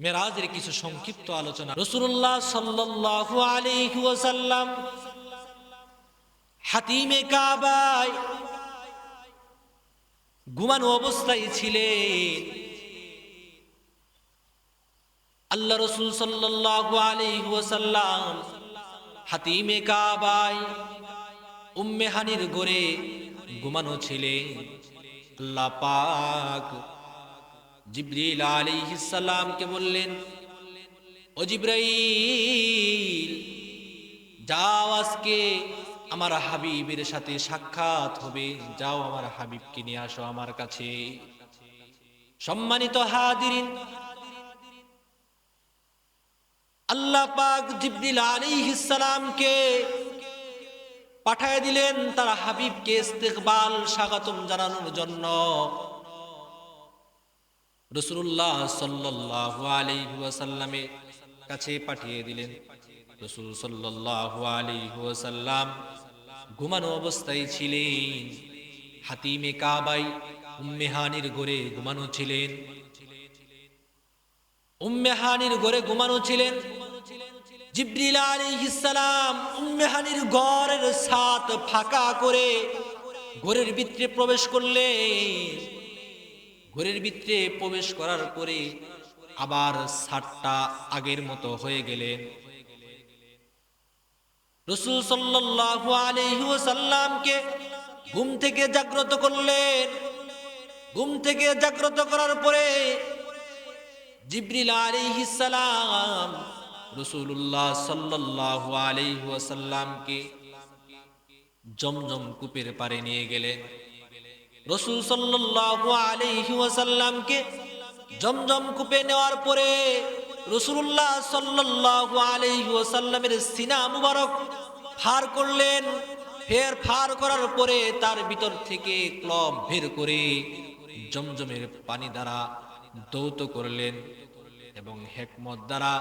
মেরাজের কিছু সংক্ষিপ্ত আলোচনা। রাসূলুল্লাহ সাল্লাল্লাহু আলাইহি ওয়াসাল্লাম হাতিমে কাবায় ঘুমানো অবস্থায় ছিলেন। আল্লাহ রাসূল সাল্লাল্লাহু আলাইহি ওয়াসাল্লাম হাতিমে কাবায় উম্মে হানির ঘরে ঘুমানো ছিলেন। আল্লাহ পাক জিবরিল আলাইহিস সালামকে বললেন, ও জিবরাইল, যাও আজকে আমার হাবিবের সাথে সাক্ষাৎ হবে, যাও আমার হাবিবকে নিয়ে আসো আমার কাছে। সম্মানিত হাজিরিন, আল্লাহ পাক জিবরিল আলাইহিস সালামকে পাঠায় দিলেন তার হাবিবকে ইস্তেকবাল স্বাগতম জানানোর জন্য। রাসূলুল্লাহ সাল্লাল্লাহু আলাইহি ওয়াসাল্লামের কাছে পাঠিয়ে দিলেন। রাসূল সাল্লাল্লাহু আলাইহি ওয়াসাল্লাম ঘুমানো অবস্থায় ছিলেন। হাতিমে কাবায় উম্মে হানির ঘরে ঘুমানো ছিলেন। উম্মে হানির ঘরে ঘুমানো ছিলেন। জিবরিল আলাইহিস সালাম উম্মে হানির ঘরের ছাদ ফাঁকা করে ঘরের ভিতরে প্রবেশ করলেন। ঘরের ভিতরে প্রবেশ করার পরে আবার ছাদটা আগের মতো হয়ে গেলেন। রাসূল সাল্লাল্লাহু আলাইহি ওয়াসাল্লামকে ঘুম থেকে জাগ্রত করলেন। ঘুম থেকে জাগ্রত করার পরে জিবরিল আলাইহিস সালাম রাসূলুল্লাহ সাল্লাল্লাহু আলাইহি ওয়াসাল্লামকে জমজম কূপের পাড়ে নিয়ে গেলেন। রাসূল সাল্লাল্লাহু আলাইহি ওয়াসাল্লামকে জমজম কূপে নেওয়ার পরে রাসূলুল্লাহ সাল্লাল্লাহু আলাইহি ওয়াসাল্লামের সিনা মুবারক ফার করলেন। ফার করার পরে তার ভিতর থেকে ক্লব বের করে জমজমের পানি দ্বারা দৌত করলেন এবং হিকমত দ্বারা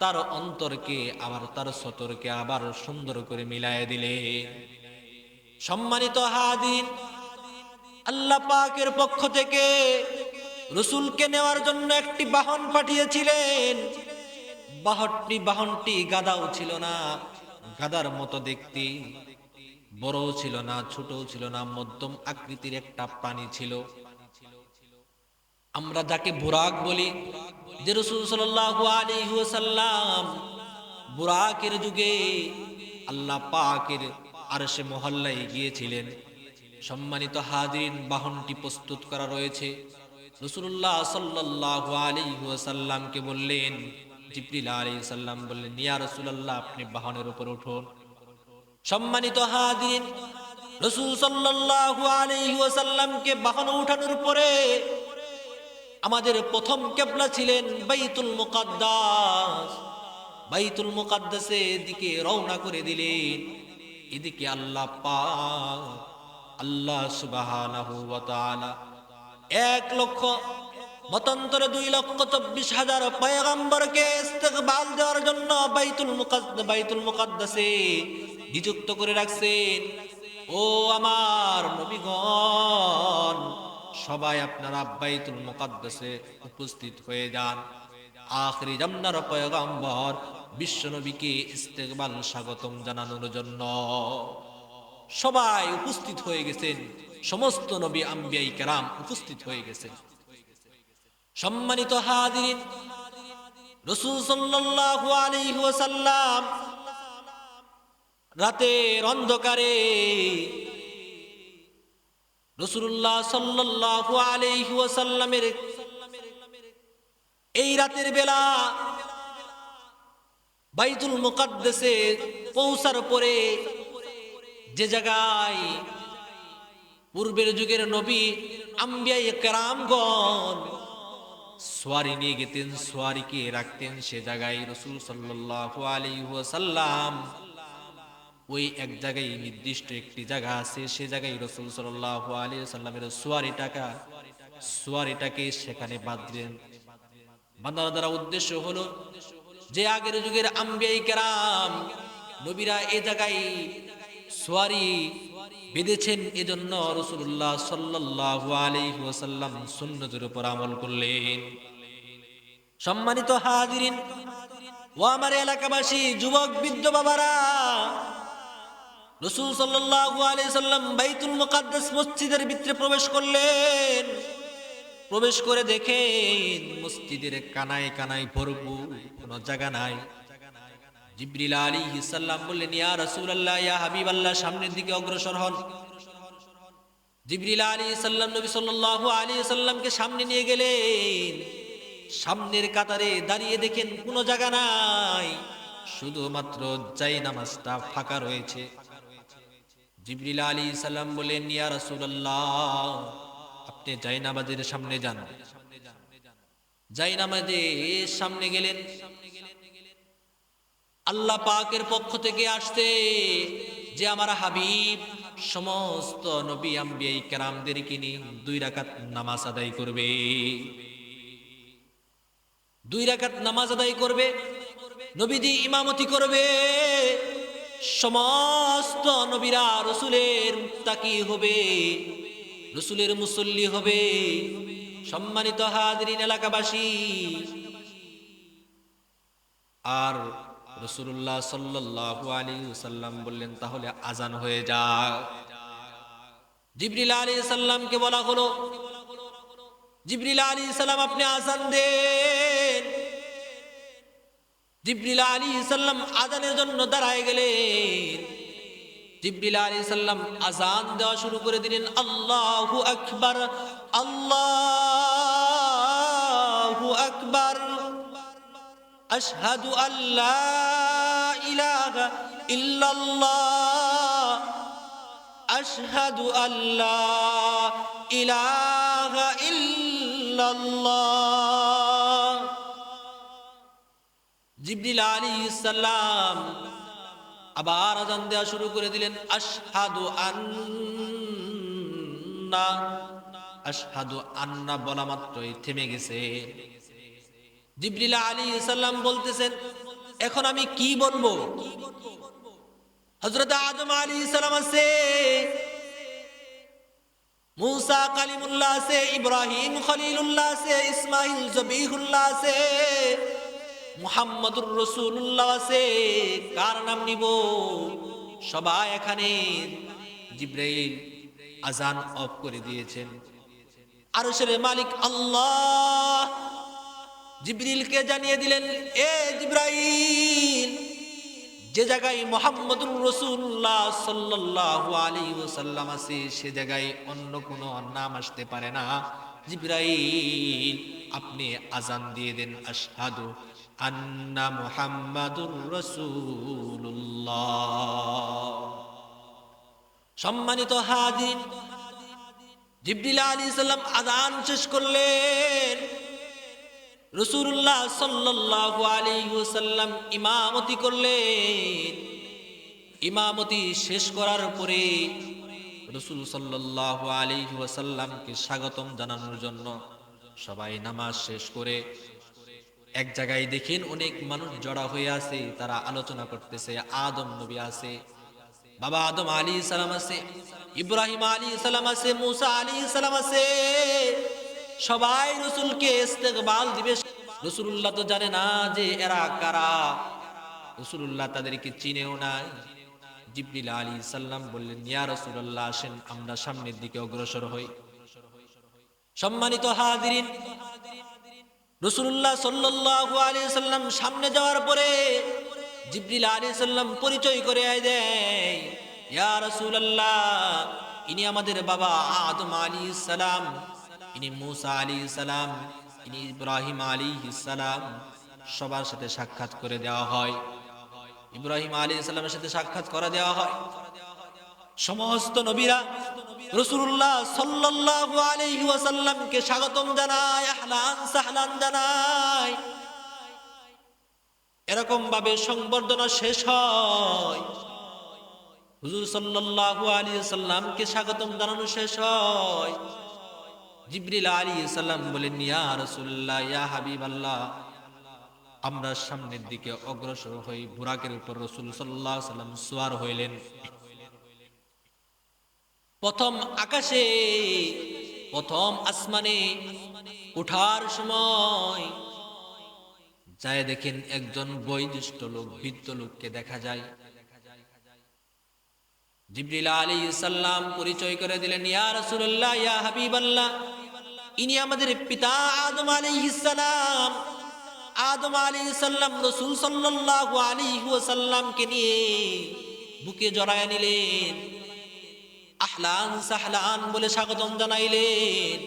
তার অন্তরকে আবার তার সতরকে আবার সুন্দর করে মিলায়ে দিলেন। সম্মানিত হাজির, আল্লাহ পাকের পক্ষ থেকে রাসূলকে নেওয়ার জন্য একটি বাহন পাঠিয়েছিলেন। বাহনটি গাধাও ছিল না, গাধার মতো দেখতে, বড়ও ছিল না, ছোটও ছিল না, মধ্যম আকৃতির একটা প্রাণী ছিল। আমরা যাকে বুরাক বলি, যে রাসূল সাল্লাল্লাহু আলাইহি ওয়াসাল্লাম বুরাকের যুগে আল্লাহ পাকের আরশে মহল্লায় গিয়েছিলেন। সম্মানিত হাজিরিন, বাহনটি প্রস্তুত করা রয়েছে। রাসূলুল্লাহ সাল্লাল্লাহু আলাইহি ওয়াসাল্লামকে বললেন, জিবরিল আলাইহিস সালাম বললেন, ইয়া রাসূলুল্লাহ, আপনি বাহনের উপর উঠুন। সম্মানিত হাজিরিন, রাসূল সাল্লাল্লাহু আলাইহি ওয়াসাল্লামকে বাহনে উঠানোর পরে আমাদের প্রথম কিবলা ছিলেন বাইতুল মুকাদ্দাস। বাইতুল মুকাদ্দাসের দিকে রওনা করে দিলেন। এদিকে আল্লাহ পাক, আল্লাহ সুবহানাহু ওয়া তাআলা 1,24,24,000 পয়গম্বরকে ইস্তেকবাল দেওয়ার জন্য বাইতুল মুকাদ্দাসে নিযুক্ত করে রাখছেন। ও আমার নবীগণ, সবাই আপনারা বাইতুল মুকাদ্দাসে উপস্থিত হয়ে যান। আখিরি জামানার পয়গম্বর বিশ্ব নবীকে ইস্তেকবাল স্বাগতম জানানোর জন্য সবাই উপস্থিত হয়ে গেছেন। সমস্ত নবী আম্বিয়ায়ে কেরাম উপস্থিত হয়ে গেছেন। সম্মানিত হাজিরিন, রাসূল সাল্লাল্লাহু আলাইহি ওয়াসাল্লাম রাতের অন্ধকারে রাসূলুল্লাহ সাল্লাল্লাহু আলাইহি ওয়াসাল্লামের এই রাতের বেলা বাইতুল মুকাদ্দাসে পৌঁছার পরে যে জায়গায় পূর্বের যুগের নবী আম্বিয়ায়ে কেরামগণ সোয়ারি নিয়ে গেতেন, সোয়ারিকে রাখতেন, সে জায়গায় রাসূল সাল্লাল্লাহু আলাইহি ওয়াসাল্লাম ওই এক জায়গায় নির্দিষ্ট একটি জায়গা আছে, সে জায়গায় রাসূল সাল্লাল্লাহু আলাইহি ওয়াসাল্লামের সোয়ারিটাকে সেখানে বাঁধলেন। বাঁধার দ্বারা উদ্দেশ্য হলো যে আগের যুগের আম্বিয়ায়ে কেরাম নবীরা এই জায়গায় সোয়ারি বেঁধেছেন, এজন্য রাসূলুল্লাহ সাল্লাল্লাহু আলাইহি ওয়াসাল্লাম সুন্নতের উপর আমল করলেন। সম্মানিত হাজিরিন ও আমার এলাকাবাসী, যুবক বৃদ্ধ বাবারা, রাসূল সাল্লাল্লাহু আলাইহি সাল্লাম বাইতুল মুকাদ্দাস মসজিদের ভিতরে প্রবেশ করলেন। প্রবেশ করে দেখেন মসজিদের কানায় কানায় ভরপুর, কোনো জায়গা নাই। জিবরিল আলাইহিস সালাম বললেন, ইয়া রাসূলুল্লাহ, ইয়া হাবিবাল্লাহ, সামনের দিকে অগ্রসর হন। জিবরিল আলাইহিস সালাম নবী সাল্লাল্লাহু আলাইহি সাল্লামকে সামনে নিয়ে গেলেন। সামনের কাতারে দাঁড়িয়ে দেখেন কোনো জায়গা নাই, শুধুমাত্র জায়নামাজটা ফাঁকা রয়েছে। জিবরিল আলাইহিস সালাম বলেন, ইয়া রাসূলুল্লাহ, আপনি জায়নামাজের সামনে যান। জায়নামাজের সামনে গেলেন। আল্লাহ পাকের পক্ষ থেকে আসছে যে আমার হাবিব সমস্ত নবী আম্বিয়া কেরামদেরকে নিয়ে 2 রাকাত নামাজ আদায় করবে। 2 রাকাত নামাজ আদায় করবে, নবীজি ইমামতি করবে। সমস্ত নবীরা রসুলের মুত্তাকি হবে, রসুলের মুসল্লি হবে। সম্মানিত হাজিরিন এলাকাবাসী, আর রাসূলুল্লাহ সাল্লাল্লাহু আলাইহি ওয়াসাল্লাম বললেন, তাহলে আজান হয়ে যাক। জিবরিল আলাইহিস সালামকে বলা হলো, জিবরিল আলাইহিস সালাম আপনি আজান দেন। জিবরিল আলাইহিস সালাম আজানের জন্য দাঁড়ায় গেলেন। জিবরিল আলাইহিস সালাম আজান দেওয়া শুরু করে দিলেন। আল্লাহু আকবার, আল্লাহু আকবার, আশহাদু আল্লা ইলাহা ইল্লাল্লাহ, আশহাদু আল্লা ইলাহা ইল্লাল্লাহ। জিবরিল আলাইহিস সালাম আবার আযান দেওয়া শুরু করে দিলেন। আশহাদু আন্না, আশহাদু আন্না বলা মাত্রই থেমে গেছে। জিবরিল আলাইহিস সালাম বলতেছেন, এখন আমি কি বলবো? হযরত আদম আলাইহিস সালাম আছে, मूसा कलीमुल्लाह से, इब्राहिम खलीलुल्लाह से, इस्माइल ज़बीहुल्लाह से, मुहम्मदुर रसूलुल्लाह से, कार नाम निबो? সবাই এখানে। জিবরাইল আজান অফ করে দিয়েছেন। আরশের মালিক আল্লাহ জিবরিলকে জানিয়ে দিলেন, এ জিবরাইল, যে জায়গায় মুহাম্মদুর রাসূলুল্লাহ সাল্লাল্লাহু আলাইহি ওয়াসাল্লাম আছে, সে জায়গায় অন্য কোনো নাম আসতে পারে না। জিবরাইল, আপনি আজান দিয়ে দেন, আশহাদু আন্না মুহাম্মাদুর রাসূলুল্লাহ। সম্মানিত হাজির, জিবরিল আলাইহিস সালাম আজান শেষ করলেন। রাসূলুল্লাহ সাল্লাল্লাহু আলাইহি ওয়াসাল্লাম ইমামতি করলেন। ইমামতি শেষ করার পরে রাসূল সাল্লাল্লাহু আলাইহি ওয়াসাল্লামকে স্বাগতম জানানোর জন্য সবাই নামাজ শেষ করে এক জায়গায় দেখেন অনেক মানুষ জড়া হয়ে আছে। তারা আলোচনা করতেছে। আদম নবী আছে, বাবা আদম আলাইহিস সালাম আছে, ইব্রাহিম আলাইহিস সালাম আছে, মুসা আলাইহিস সালাম আছে। সবাই রাসূলকে ইস্তেকবাল দিবে। রাসূলুল্লাহ তো জানে না যে এরা কারা, রাসূলুল্লাহ তাদেরকে চিনেও না। জিবরিল আলাইহিস সালাম বললেন, ইয়া রাসূলুল্লাহ, আসেন আমরা সামনের দিকে অগ্রসর হই। সম্মানিত হাজিরিন, রাসূলুল্লাহ সাল্লাল্লাহু আলাইহি ওয়াসাল্লাম সামনে যাওয়ার পরে জিবরিল আলাইহিস সালাম পরিচয় করে দেয়, ইয়া রাসূলুল্লাহ, ইনি আমাদের বাবা আদম আলাইহিস সালাম, ইনি মুসা আলাইহিস সালাম, ইনি ইব্রাহিম আলাইহিস সালাম। সবার সাথে সাক্ষাৎ করে দেওয়া হয়। ইব্রাহিম আলাইহিস সালামের সাথে সাক্ষাৎ করা দেওয়া হয়। সমস্ত নবীরা রাসূলুল্লাহ সাল্লাল্লাহু আলাইহি ওয়াসাল্লামকে স্বাগতম জানায়, আহলান সাহলান জানায়। এরকম ভাবে সংবর্ধনা শেষ হয়। হুজুর সাল্লাল্লাহু আলাইহি ওয়াসাল্লামকে স্বাগতম জানানো শেষ হয়। জিবরিল আলাইহিস সালাম বলেন, ইয়া রাসূলুল্লাহ, ইয়া হাবিবাল্লাহ, আমরা সামনের দিকে অগ্রসর হই। বুরাকের উপর রাসূল সাল্লাল্লাহু আলাইহি ওয়াসাল্লাম সওয়ার হইলেন। প্রথম আকাশে, প্রথম আসমানে ওঠার সময় যায় দেখেন একজন বয়োজ্যেষ্ঠ লোক, বৃদ্ধ লোককে দেখা যায়। জিবরিল আলাইহিস সালাম পরিচয় করে দিলেন, ইয়া রাসূলুল্লাহ, ইয়া হাবিবাল্লাহ, ইনি আমাদের পিতা আদম আলাইহিস সালাম। আদম আলাইহিস সালাম রাসূল সাল্লাল্লাহু আলাইহি ওয়াসাল্লামকে নিয়ে বুকে জড়ায় নিলেন, আহলান সাহলান বলে স্বাগতম জানাইলেন,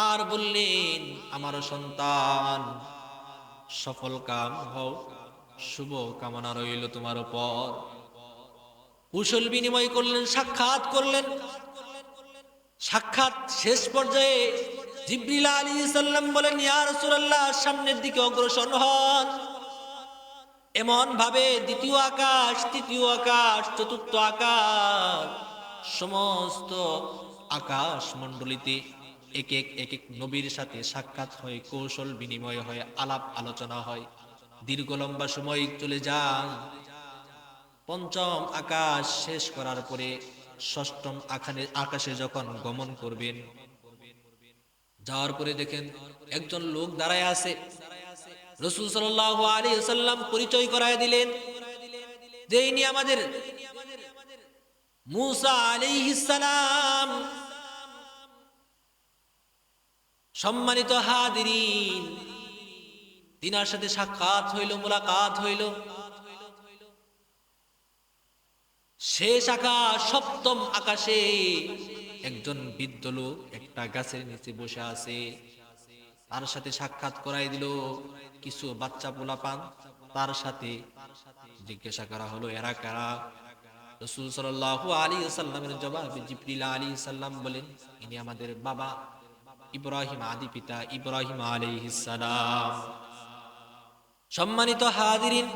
আর বললেন, আমার সন্তান সফল কাম হও, শুভ কামনা রইল তোমার উপর। কুশল বিনিময় করলেন, সাক্ষাৎ করলেন। সাক্ষাৎ শেষ পর্যায়ে জিবরিল আলাইহিস সালাম বলেন, ইয়া রাসূলুল্লাহ, সামনের দিকে অগ্রসর হন। এমন ভাবে দ্বিতীয় আকাশ, তৃতীয় আকাশ, চতুর্থ আকাশ, সমস্ত আকাশ মণ্ডলীতে এক এক নবীর সাথে সাক্ষাৎ হয়, কৌশল বিনিময় হয়, আলাপ আলোচনা হয়। দীর্ঘ লম্বা সময় চলে যায়। পঞ্চম আকাশ শেষ করার পরে ষষ্ঠম আকাশে যখন গমন করবেন, যাওয়ার পরে দেখেন একজন লোক দাঁড়ায় আছে। রাসূল সাল্লাল্লাহু আলাইহি ওয়াসাল্লাম পরিচয় করায় দিলেন যে ইনি আমাদের মূসা আলাইহিস সালাম। সম্মানিত হাদিরিন, তিনার সাথে সাক্ষাৎ হইল, মুলাকাত হইল। শেষ আকাশ, সপ্তম আকাশে একজন বৃদ্ধ লোক একটা গাছের নিচে বসে আছে। তার সাথে সাক্ষাৎ করাই দিল। কিছু বাচ্চা পোলাপান তার সাথে। জিজ্ঞাসা করা হলো, এরা কারা? রাসূল সাল্লাল্লাহু আলাইহি ওয়াসাল্লামের জবাবে জিবরিল আলাইহিস সালাম বলেন, ইনি আমাদের বাবা ইব্রাহিম, আদি পিতা ইব্রাহিম আলাইহিস সালাম। সম্মানিত হাদিরিন,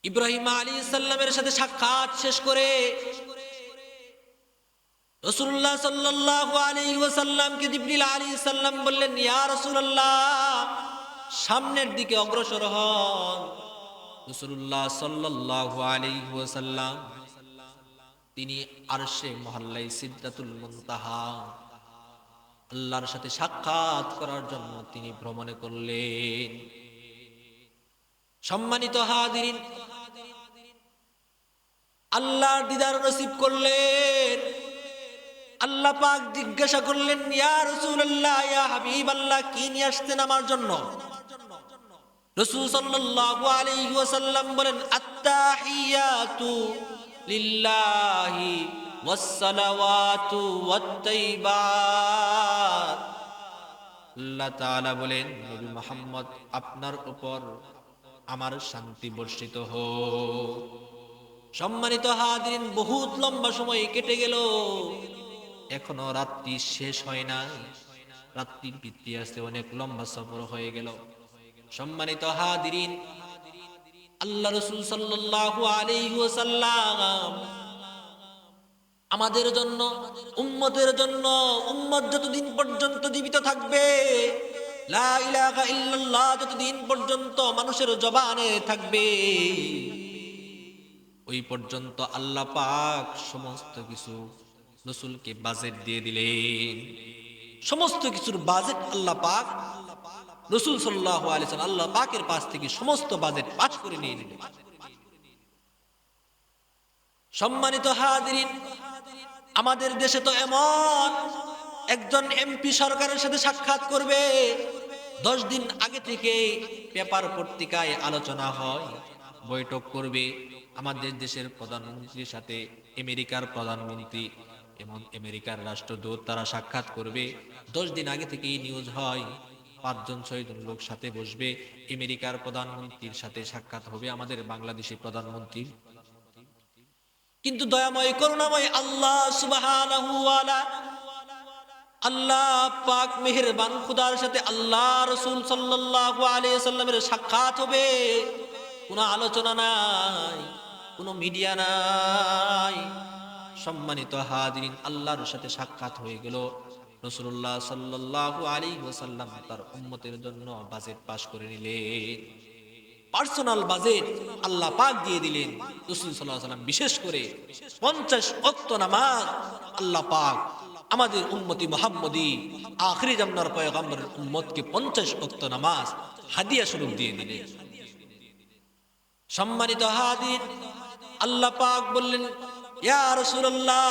ইব্রাহিম আলাইহিস সালামের সাথে সাক্ষাৎ শেষ করে রাসূলুল্লাহ সাল্লাল্লাহু আলাইহি ওয়াসাল্লামকে জিবরিল আলাইহিস সালাম বললেন, ইয়া রাসূলুল্লাহ, সামনের দিকে অগ্রসর হন। রাসূলুল্লাহ সাল্লাল্লাহু আলাইহি ওয়াসাল্লাম তিনি আরশে মহল্লায় সিদরাতুল মুনতাহা আল্লাহর সাথে সাক্ষাৎ করার জন্য তিনি ভ্রমণে করলেন। সম্মানিত হাদিরিন, আল্লাহর দিদার নসিব করলেন। আল্লাহ পাক জিজ্ঞাসা করলেন, ইয়া রাসূলুল্লাহ, ইয়া হাবিবাল্লাহ, কি নিয়ে আসছেন আমার জন্য? রাসূল সাল্লাল্লাহু আলাইহি ওয়াসাল্লাম বলেন, আত্তাহিয়াতু লিল্লাহি ওয়াস সালাওয়াতু ওয়াত তাইয়্যিবাত। আল্লাহ তাআলা বলেন, নবী মুহাম্মদ, আপনার উপর আমার শান্তি বর্ষিত হোক। সম্মানিত হাদিরিন, বহুত লম্বা সময় কেটে গেল, এখনো রাত্রি শেষ হয় না। রাত্রির বৃত্তি আছে, অনেক লম্বা সফর হয়ে গেল। সম্মানিত হাদিরিন, আল্লাহ রাসূল সাল্লাল্লাহু আলাইহি ওয়াসাল্লাম আমাদের জন্য, উম্মতের জন্য, উম্মত যতদিন পর্যন্ত জীবিত থাকবে, লা ইলাহা ইল্লাল্লাহ যতদিন পর্যন্ত মানুষের জবানে থাকবে, ওই পর্যন্ত আল্লাহ পাক সমস্ত কিছু রাসূলকে বাজেট দিয়ে দিলেন। সমস্ত কিছুর বাজেট আল্লাহ পাক রাসূল সাল্লাল্লাহু আলাইহি ওয়াসাল্লাম আল্লাহ পাকের পাশ থেকে সমস্ত বাজেট পাস করে নিয়ে নিলেন। সম্মানিত হাদিরিন, আমাদের দেশে তো এমন একজন এমপি সরকারের সাথে সাক্ষাৎ করবে, 10 দিন আগে থেকে পেপার পত্রিকায় আলোচনা হয়, বৈঠক করবে। আমাদের দেশের প্রধানমন্ত্রীর সাথে আমেরিকার প্রধানমন্ত্রী, এমন আমেরিকার রাষ্ট্রদূত, তারা সাক্ষাৎ করবে। 10 দিন আগে থেকেই নিউজ হয়, 5 জন 6 জন লোক সাথে বসবে, আমেরিকার প্রধানমন্ত্রীর সাথে সাক্ষাৎ হবে আমাদের বাংলাদেশের প্রধানমন্ত্রী। কিন্তু দয়াময় করুণাময় আল্লাহ সুবহানাহু ওয়া তাআলা, আল্লাহ পাক মেহেরবান খুদার সাথে আল্লাহ রাসূল সাল্লাল্লাহু আলাইহি ওয়াসাল্লামের সাক্ষাৎ হবে। কোনো আলোচনা নাই, কোনো মিডিয়া নাই। সম্মানিত হাদিরিন, আল্লাহর সাথে সাক্ষাৎ হয়ে গেল। রাসূলুল্লাহ সাল্লাল্লাহু আলাইহি ওয়াসাল্লাম তার উম্মতের জন্য বাজেট পাস করে নিলেন। পার্সোনাল বাজেট আল্লাহ পাক দিয়ে দিলেন। রাসূল সাল্লাল্লাহু আলাইহি ওয়াসাল্লাম বিশেষ করে 50 ওয়াক্ত নামাজ আল্লাহ পাক আমাদের উম্মতি মুহাম্মদী আখিরি জামানার পয়গম্বরের উম্মতকে 50 ওয়াক্ত নামাজ হাদিয়া স্বরূপ দিয়ে দিলেন। সম্মানিত হাদির, আল্লাহ পাক বললেন, ইয়া রাসূলুল্লাহ,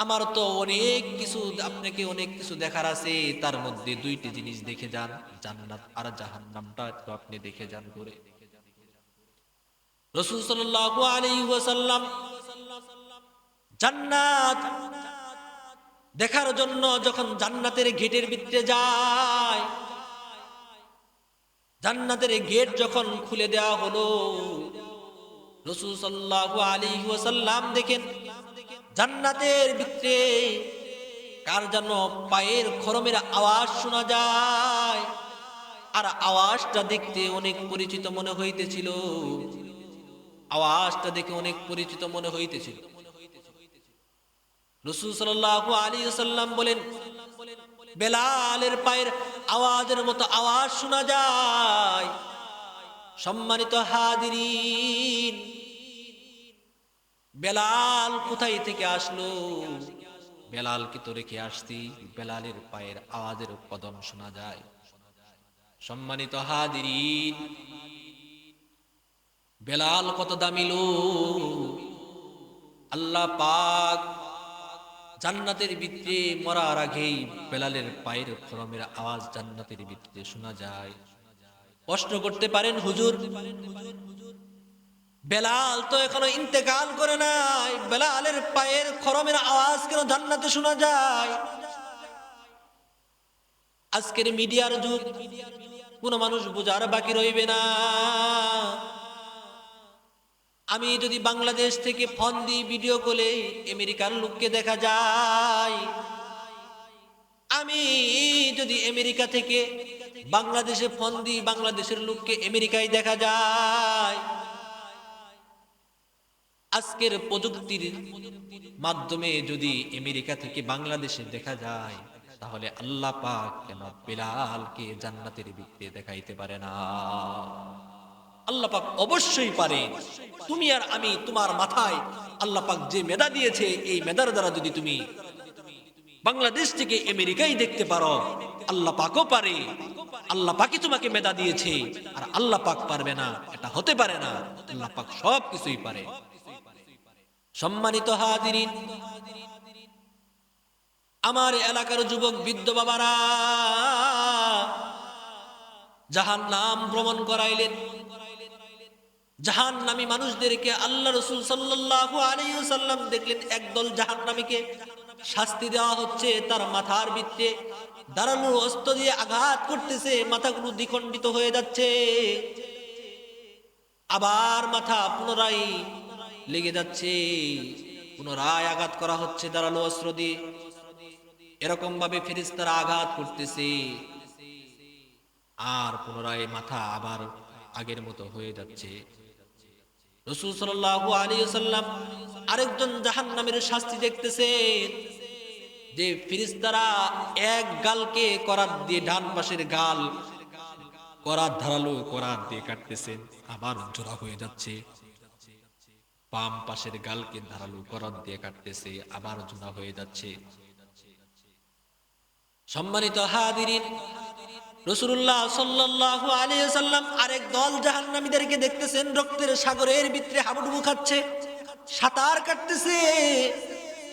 আমার তো অনেক কিছু, আপনাকে অনেক কিছু দেখার আছে, তার মধ্যে দুইটি জিনিস দেখে যান, জান্নাত আর জাহান্নামটা তো আপনি দেখে যান ঘুরে। রাসূল সাল্লাল্লাহু আলাইহি ওয়াসাল্লাম জান্নাত দেখার জন্য যখন জান্নাতের গেটের ভিতরে যায়, জান্নাতের গেট যখন খুলে দেওয়া হলো, রাসূল সাল্লাল্লাহু আলাইহি ওয়াসাল্লাম দেখেন জান্নাতের ভিতরে কার যেন পায়ের খরমের আওয়াজ শোনা যায়, আর আওয়াজটা দেখতে অনেক পরিচিত মনে হইতেছিল, আওয়াজটা দেখে অনেক পরিচিত মনে হইতেছিল। রাসূল সাল্লাল্লাহু আলাইহি ওয়াসাল্লাম বলেন, বেলালের পায়ের আওয়াজের মতো আওয়াজ শোনা যায়। সম্মানিত হাদিরিন, বেলাল কোথায় থেকে আসলো? বেলালকে তো রেখে আসছি, বেলালের পায়ের আওয়াজের কদম শোনা যায়। সম্মানিত হাদিরিন, বেলাল কত দামি লোক! আল্লাহ পাক জান্নাতের ভিতরে মরার আগেই বেলালের পায়ের খরমের আওয়াজ জান্নাতের ভিতরে শোনা যায়। প্রশ্ন করতে পারেন, হুজুর, বেলাল তো এখনো ইন্তেকাল করে নাই, বেলালের পায়ের খরমের আওয়াজ কেন জান্নাতে শোনা যায়? আজকের মিডিয়ার যুগ, কোন মানুষ বোঝার বাকি রইবে না। আমি যদি বাংলাদেশ থেকে ফোন দিই ভিডিও কলে, আমেরিকার লোককে দেখা যায়। আমি যদি আমেরিকা থেকে বাংলাদেশে ফোন দিই, বাংলাদেশের লোককে আমেরিকায় দেখা যায়। আজকের প্রযুক্তির মাধ্যমে যদি আমেরিকা থেকে বাংলাদেশে দেখা যায়, তাহলে আল্লাহ পাক কেন বেলালকে জান্নাতের ভিতরে দেখাইতে পারে না? আল্লাহ পাক অবশ্যই পারে। তুমি আর আমি, তোমার মাথায় আল্লাহ পাক যে মেধা দিয়েছে, এই মেধার দ্বারা যদি তুমি বাংলাদেশ থেকে আমেরিকায় দেখতে পারো, আল্লাহ পাকও পারে। আল্লাহ পাকই তোমাকে মেধা দিয়েছে, আর আল্লাহ পাক পারবে না এটা হতে পারে না। আল্লাহ পাক সব কিছুই পারে। সম্মানিত হাদিরিন, আমার এলাকার যুবক বৃদ্ধ বাবারা জাহান্নাম ভ্রমণ করাইলেন। জাহান্নামী মানুষদেরকে আল্লাহ রাসূল সাল্লাল্লাহু আলাইহি ওয়াসাল্লাম দেখলেন একদল জাহান্নামীকে শাস্তি দেওয়া হচ্ছে, তার মাথার ভিতরে ধারালো অস্ত্র দিয়ে আঘাত করতেছে, মাথাগুলো দ্বিখণ্ডিত হয়ে যাচ্ছে, আবার মাথা পুনরায় লেগে যাচ্ছে, পুনরায় আঘাত করা হচ্ছে ধারালো অস্ত্র দিয়ে। এরকম ভাবে ফেরেশতারা আঘাত করতেছে, আর পুনরায় মাথা আবার আগের মতো হয়ে যাচ্ছে। রাসূল সাল্লাল্লাহু আলাইহি ওয়াসাল্লাম আরেকজন জাহান্নামীর শাস্তি দেখতেছেন, যে ফেরেশতারা এক গালকে করাত দিয়ে, ডান পাশের গাল করাত, ধারালো করাত দিয়ে কাটতেছেন, আবার জোড়া হয়ে যাচ্ছে। বাম পাশের গালকে ধারালো করাত দিয়ে কাটতেছে, আবার জোড়া হয়ে যাচ্ছে। সম্মানিত হাদিরিন, রাসূলুল্লাহ সাল্লাল্লাহু আলাইহি ওয়াসাল্লাম আরেক দল জাহান্নামীদেরকে দেখতেছেন রক্তের সাগরের ভিতরে হাবুডুবু খাচ্ছে, সাঁতার কাটতেছে।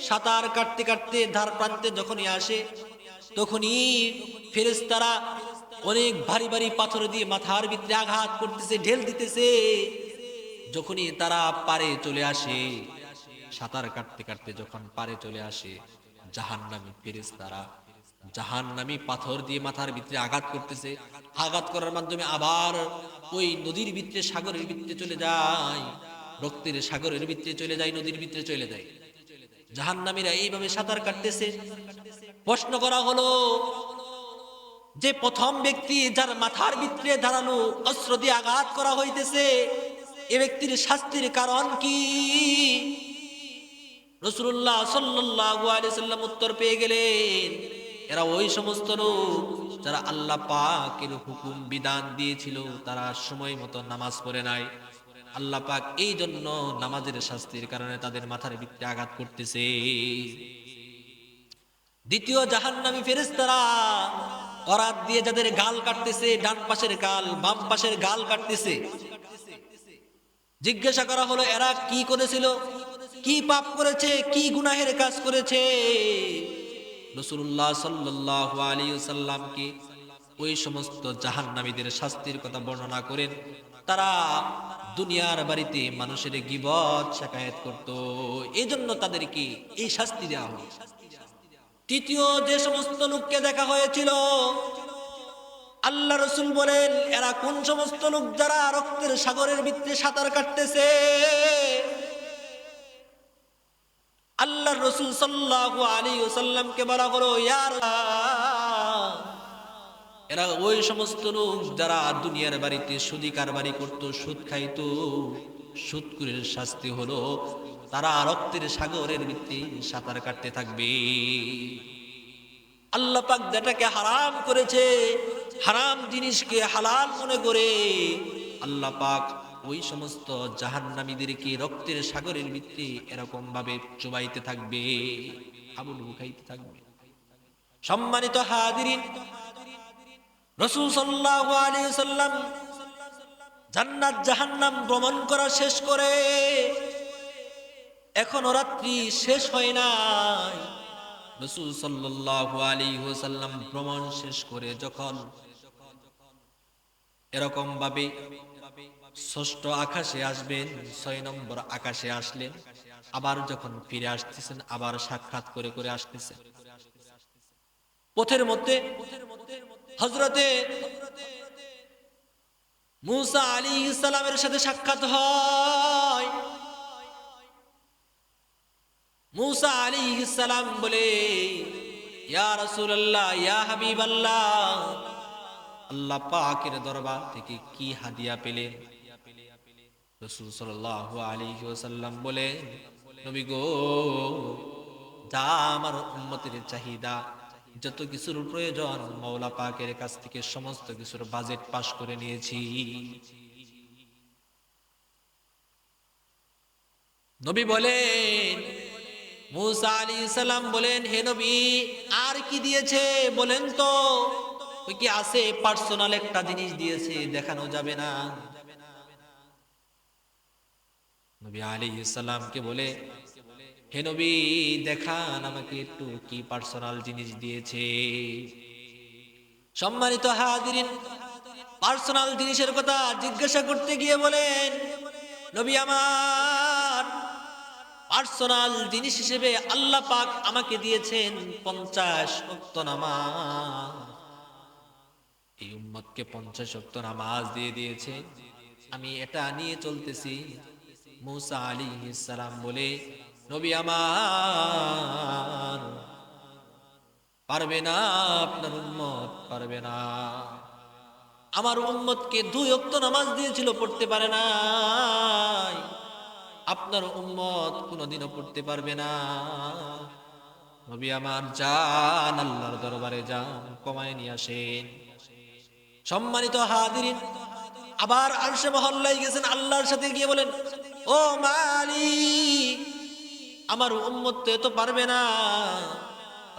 সাঁতার কাটতে কাটতে ধার প্রান্তে যখনই আসে, তখনই ফেরেশতারা অনেক ভারী ভারী পাথর দিয়ে মাথার ভিতরে আঘাত করতেছে, ঢেল দিতেছে। যখনই তারা পারে চলে আসে, সাঁতার কাটতে কাটতে যখন পারে চলে আসে, জাহান্নামী ফেরেশতারা জাহান্নামী পাথর দিয়ে মাথার ভিতরে আঘাত করতেছে। আঘাত করার মাধ্যমে আবার ওই নদীর ভিতরে, সাগরের ভিতরে চলে যায়, রক্তের সাগরের ভিতরে চলে যায়, নদীর ভিতরে চলে যায়। জাহান্নামীরা এইভাবে সাঁতার কাটতেছে। প্রশ্ন করা হলো, যে প্রথম ব্যক্তি যার মাথার ভিতরে ধারালো অস্ত্র দিয়ে আঘাত করা হইতেছে, এ ব্যক্তির শাস্তির কারণ কি? রাসূলুল্লাহ সাল্লাল্লাহু আলাইহি ওয়াসাল্লাম উত্তর পেয়ে গেলেন, এরা ওই সমস্ত লোক যারা আল্লাহ পাকের হুকুম বিধান দিয়েছিল, তারা সময় মতো নামাজ পড়ে নাই। আল্লাহ পাক এই জন্য নামাজের শাস্তির কারণে তাদের মাথার ভিতরে আঘাত করতেছে। দ্বিতীয় জাহান্নামী ফেরেশতারা করাত দিয়ে যাদের গাল কাটতেছে, ডান পাশের গাল বাম পাশের গাল কাটতেছে, জিজ্ঞাসা করা হলো এরা কি করেছিল, কি পাপ করেছে, কি গুনাহের কাজ করেছে। রাসূলুল্লাহ সাল্লাল্লাহু আলাইহি ওয়াসাল্লামকে ওই সমস্ত জাহান্নামীদের শাস্তির কথা বর্ণনা করেন। তারা দুনিয়ার বাড়িতে মানুষের গীবত শিকায়ত করত, এজন্য তাদেরকে এই শাস্তি দেওয়া হয়। তৃতীয় যে সমস্ত লোককে দেখা হয়েছিল, আল্লাহ রাসূল বলেন এরা কোন সমস্ত লোক যারা রক্তের সাগরের ভিতরে সাঁতার কাটতেছে। আল্লাহ রাসূল সাল্লাল্লাহু আলাইহি ওয়াসাল্লামকে বলা হলো ইয়া রাসূলুল্লাহ, এরা ওই সমস্ত লোক যারা দুনিয়ার বাড়িতে সুদি কারবারি করত, সুদ খাইত। সুদখোরের শাস্তি হলো তারা রক্তের সাগরের ভিতরে সাঁতার কাটতে থাকবে। আল্লাহ পাক যেটাকে হারাম করেছে, হারাম জিনিসকে হালাল মনে করে আল্লাহ পাক ওই সমস্ত জাহান্নামীদেরকে রক্তের সাগরের ভিতরে এরকম ভাবে চুবাইতে থাকবে, আবুল খাইতে থাকবে। সম্মানিত হাজিরিন, রাসূল সাল্লাল্লাহু আলাইহি ওয়াসাল্লাম জান্নাত জাহান্নাম ভ্রমণ করা শেষ করে এখনো রাত্রি শেষ হয় নাই। রাসূল সাল্লাল্লাহু আলাইহি ওয়াসাল্লাম ভ্রমণ শেষ করে যখন এরকম ভাবে ষষ্ঠ আকাশে আসবেন, 6 নম্বর আকাশে আসলেন, আবার যখন ফিরে আসতেছেন আবার সাক্ষাৎ করে করে আসতেছেন। পথের মধ্যে হযরতে মূসা আলাইহিস সালামের সাথে সাক্ষাৎ হয়। মূসা আলাইহিস সালাম বলে ইয়া রাসূলুল্লাহ, ইয়া হাবিবাল্লাহ, আল্লাহ পাকের দরবার থেকে কি হাদিয়া পেলেন? রাসূল সাল্লাল্লাহু আলাইহি ওয়াসাল্লাম বলে নবী গো, যা আমার উম্মতের চাহিদা, যত কিছুর প্রয়োজন মাওলা পাকের কাছ থেকে সমস্ত কিছুর বাজেট পাস করে নিয়েছি। নবী বলেন, মূসা আলাইহিস সালাম বলেন হে নবী আর কি দিয়েছে বলেন তো? ওই কি আছে পার্সোনাল একটা জিনিস দিয়েছে, দেখানো যাবে না? নবী আলাইহিস সালামকে বলে হে নবী দেখান আমাকে একটু কি পার্সোনাল জিনিস দিয়েছে। সম্মানিত হাজিরিন, পার্সোনাল জিনিসের কথা জিজ্ঞাসা করতে গিয়ে বলেন নবী আমার পার্সোনাল জিনিস হিসেবে আল্লাহ পাক আমাকে দিয়েছেন 50 ওয়াক্ত নামাজ। এই উম্মতকে 50 ওয়াক্ত নামাজ দিয়ে দিয়েছে, আমি এটা নিয়ে চলতেছি। মূসা আলাইহিস সালাম বলে নবী আমার পারবে না, আপনার উম্মত পারবে না। আমার উম্মতকে 2 ওয়াক্ত নামাজ দিয়েছিল, পড়তে পারে না। আপনার উম্মত কোনোদিনও পড়তে পারবে না। নবী আমার যান, আল্লাহর দরবারে যান, কমায় নিয়ে আসেন। সম্মানিত হাজিরিন, আবার আরশে মহল্লায় গেছেন, আল্লাহর সাথে গিয়ে বলেন ও মালিক, আমার উম্মত তো এত পারবে না।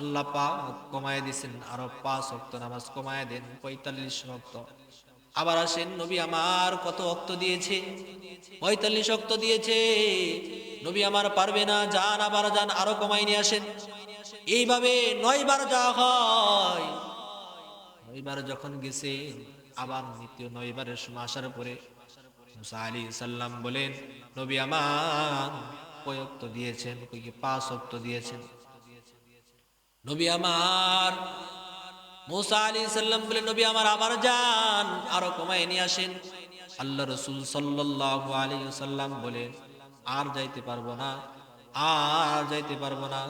আল্লাহ পাক কমায় দিয়েছেন, আরো 5 ওয়াক্ত নামাজ কমায় দেন, 45 ওয়াক্ত। আবার আসেন, নবী আমার কত ওয়াক্ত দিয়েছে? 45 ওয়াক্ত দিয়েছে। নবী আমার পারবে না, যান আবার যান, আরো কমায় নিয়ে আসেন। এইভাবে 9 বার যাওয়া হয়। 9 বার যখন গেছে, আবার দ্বিতীয় 9 বারের সময় আসার পরে মূসা আলাইহিস সালাম বলেন নবী আমার কয় ওয়াক্ত দিয়েছেন? কই কি 5 ওয়াক্ত দিয়েছেন। নবী আমার মূসা আলাইহিস সালাম বলে নবী আমার আবার যান, আরো কমায় নিয়ে আসেন। আল্লাহ রাসূল সাল্লাল্লাহু আলাইহি ওয়াসাল্লাম বলেন আর যাইতে পারবো না, আর যাইতে পারবো না,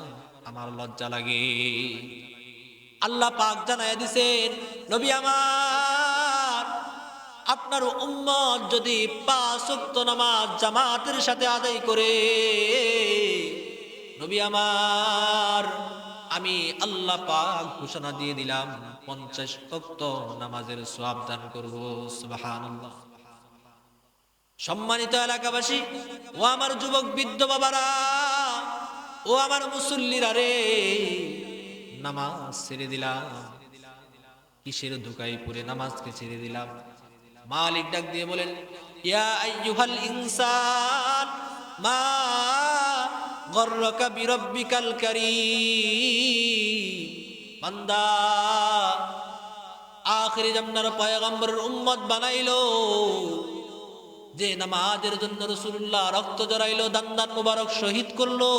আমার লজ্জা লাগে। আল্লাহ পাক জানায়া দিয়েছেন নবী আমার আপনার উম্মত যদি 5 ওয়াক্ত নামাজ জামাতের সাথে আদায় করে, নবী আমার আমি আল্লাহ পাক ঘোষণা দিয়ে দিলাম 50 ওয়াক্ত নামাজের সওয়াব দান করব। সুবহানাল্লাহ। সম্মানিত এলাকাবাসী, ও আমার যুবক বৃদ্ধ বাবারা, ও আমার মুসল্লিরা রে, নামাজ ছেড়ে দিলাম। কিসের ধোঁকায় পড়ে নামাজকে ছেড়ে দিলাম? মালিক ডাক দিয়ে বলেন, ইয়া আইয়ুহাল ইনসান মা গররাকা বিরাব্বিকাল কারীম। বান্দা, আখিরি জামানার পয়গম্বরের উম্মত বানাইলো, যে নামাজের জন্য রাসূলুল্লাহ রক্ত জড়াইলো, দান মুবারক শহীদ করলো,